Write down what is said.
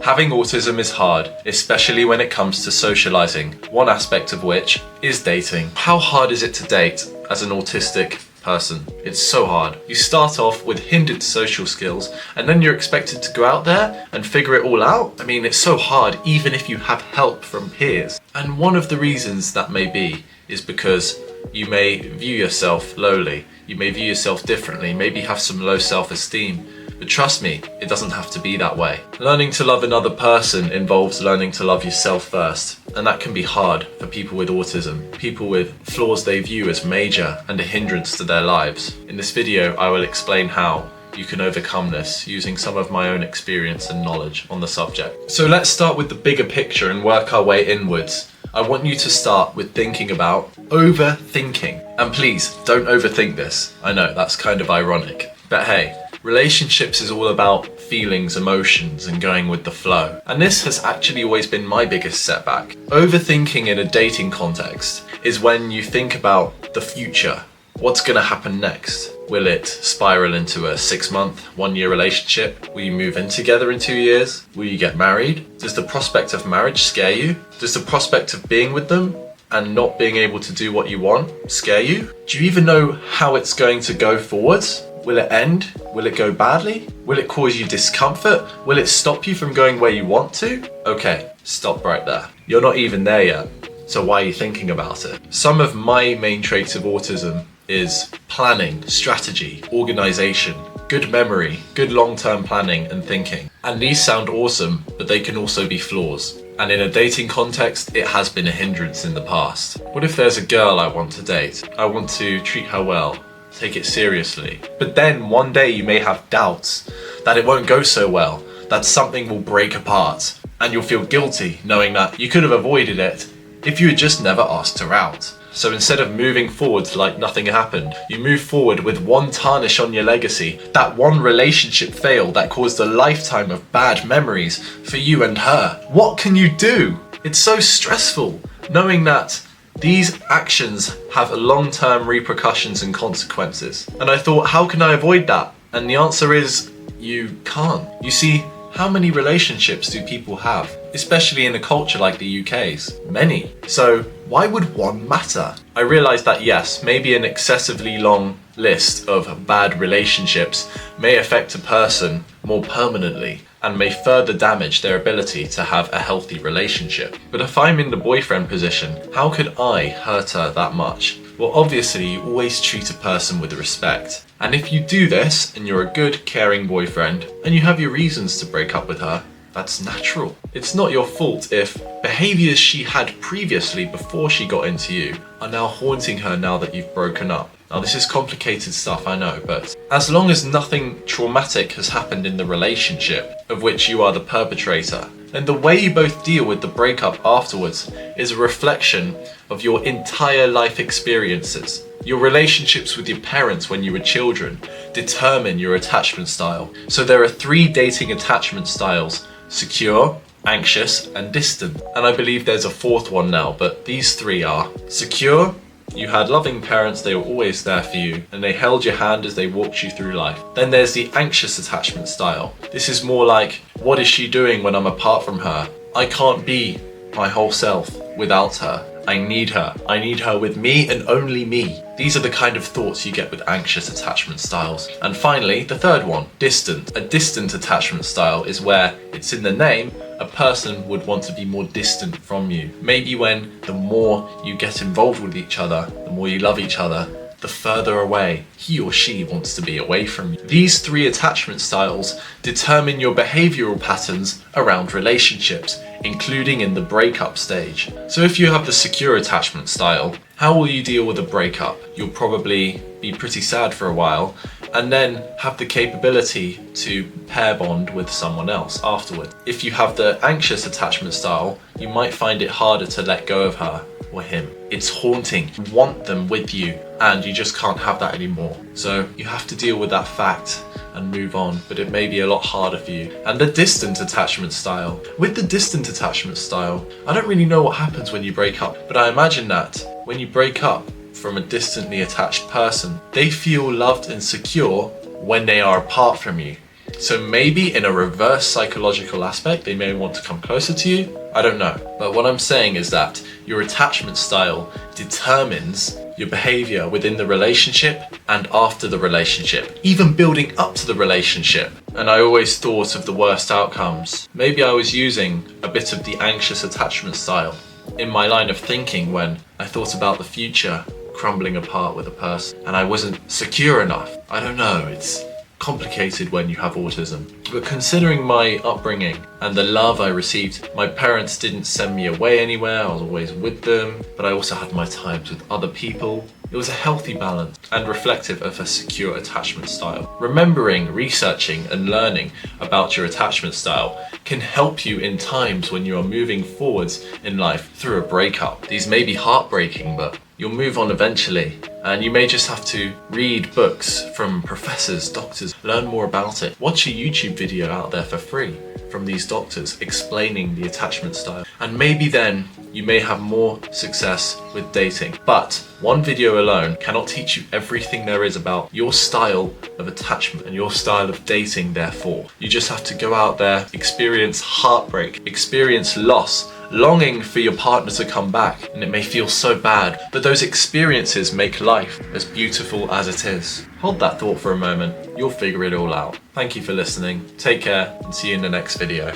Having autism is hard, especially when it comes to socializing, one aspect of which is dating. How hard is it to date as an autistic person? It's so hard. You start off with hindered social skills and then you're expected to go out there and figure it all out. I mean, it's so hard even if you have help from peers. And one of the reasons that may be is because you may view yourself lowly, you may view yourself differently, maybe have some low self-esteem. But trust me, it doesn't have to be that way. Learning to love another person involves learning to love yourself first, and that can be hard for people with autism, people with flaws they view as major and a hindrance to their lives. In this video, I will explain how you can overcome this using some of my own experience and knowledge on the subject. So let's start with the bigger picture and work our way inwards. I want you to start with thinking about overthinking. And please, don't overthink this. I know, that's kind of ironic. But hey, relationships is all about feelings, emotions, and going with the flow. And this has actually always been my biggest setback. Overthinking in a dating context is when you think about the future. What's gonna happen next? Will it spiral into a 6-month, 1-year relationship? Will you move in together in 2 years? Will you get married? Does the prospect of marriage scare you? Does the prospect of being with them and not being able to do what you want scare you? Do you even know how it's going to go forwards? Will it end? Will it go badly? Will it cause you discomfort? Will it stop you from going where you want to? Okay, stop right there. You're not even there yet, so why are you thinking about it? Some of my main traits of autism is planning, strategy, organization, good memory, good long-term planning and thinking. And these sound awesome, but they can also be flaws. And in a dating context, it has been a hindrance in the past. What if there's a girl I want to date? I want to treat her well, take it seriously. But then one day you may have doubts that it won't go so well, that something will break apart, and you'll feel guilty knowing that you could have avoided it if you had just never asked her out. So instead of moving forward like nothing happened, you move forward with one tarnish on your legacy, that one relationship fail that caused a lifetime of bad memories for you and her. What can you do? It's so stressful knowing that these actions have long-term repercussions and consequences. And I thought, how can I avoid that? And the answer is, you can't. You see, how many relationships do people have? Especially in a culture like the UK's. Many. So why would one matter? I realised that yes, maybe an excessively long list of bad relationships may affect a person more permanently and may further damage their ability to have a healthy relationship. But if I'm in the boyfriend position, how could I hurt her that much? Well, obviously you always treat a person with respect. And if you do this and you're a good, caring boyfriend and you have your reasons to break up with her, that's natural. It's not your fault if behaviours she had previously before she got into you are now haunting her now that you've broken up. Now this is complicated stuff, I know, but as long as nothing traumatic has happened in the relationship of which you are the perpetrator, then the way you both deal with the breakup afterwards is a reflection of your entire life experiences. Your relationships with your parents when you were children determine your attachment style. So there are 3 dating attachment styles: secure, anxious, and distant. And I believe there's a 4th one now, but these 3 are secure. You had loving parents, they were always there for you, and they held your hand as they walked you through life. Then there's the anxious attachment style. This is more like, what is she doing when I'm apart from her? I can't be my whole self without her. I need her. I need her with me and only me. These are the kind of thoughts you get with anxious attachment styles. And finally, the 3rd one, distant. A distant attachment style is where it's in the name, a person would want to be more distant from you. Maybe when the more you get involved with each other, the more you love each other, the further away he or she wants to be away from you. These 3 attachment styles determine your behavioural patterns around relationships, including in the breakup stage. So if you have the secure attachment style, how will you deal with a breakup? You'll probably be pretty sad for a while and then have the capability to pair bond with someone else afterward. If you have the anxious attachment style, you might find it harder to let go of her or him. It's haunting. You want them with you and you just can't have that anymore. So you have to deal with that fact and move on, but it may be a lot harder for you. And the distant attachment style. With the distant attachment style, I don't really know what happens when you break up, but I imagine that when you break up from a distantly attached person, they feel loved and secure when they are apart from you. So maybe in a reverse psychological aspect, they may want to come closer to you. I don't know. But what I'm saying is that your attachment style determines your behavior within the relationship and after the relationship, even building up to the relationship. And I always thought of the worst outcomes. Maybe I was using a bit of the anxious attachment style in my line of thinking when I thought about the future crumbling apart with a person and I wasn't secure enough. I don't know, it's complicated when you have autism. But considering my upbringing and the love I received, my parents didn't send me away anywhere, I was always with them, but I also had my times with other people. It was a healthy balance and reflective of a secure attachment style. Remembering, researching and learning about your attachment style can help you in times when you are moving forwards in life through a breakup. These may be heartbreaking, but you'll move on eventually. And you may just have to read books from professors, doctors, learn more about it. Watch a YouTube video out there for free from these doctors explaining the attachment style. And maybe then you may have more success with dating. But one video alone cannot teach you everything there is about your style of attachment and your style of dating, therefore. You just have to go out there, experience heartbreak, experience loss, longing for your partner to come back, and it may feel so bad, but those experiences make life as beautiful as it is. Hold that thought for a moment, you'll figure it all out. Thank you for listening, take care, and see you in the next video.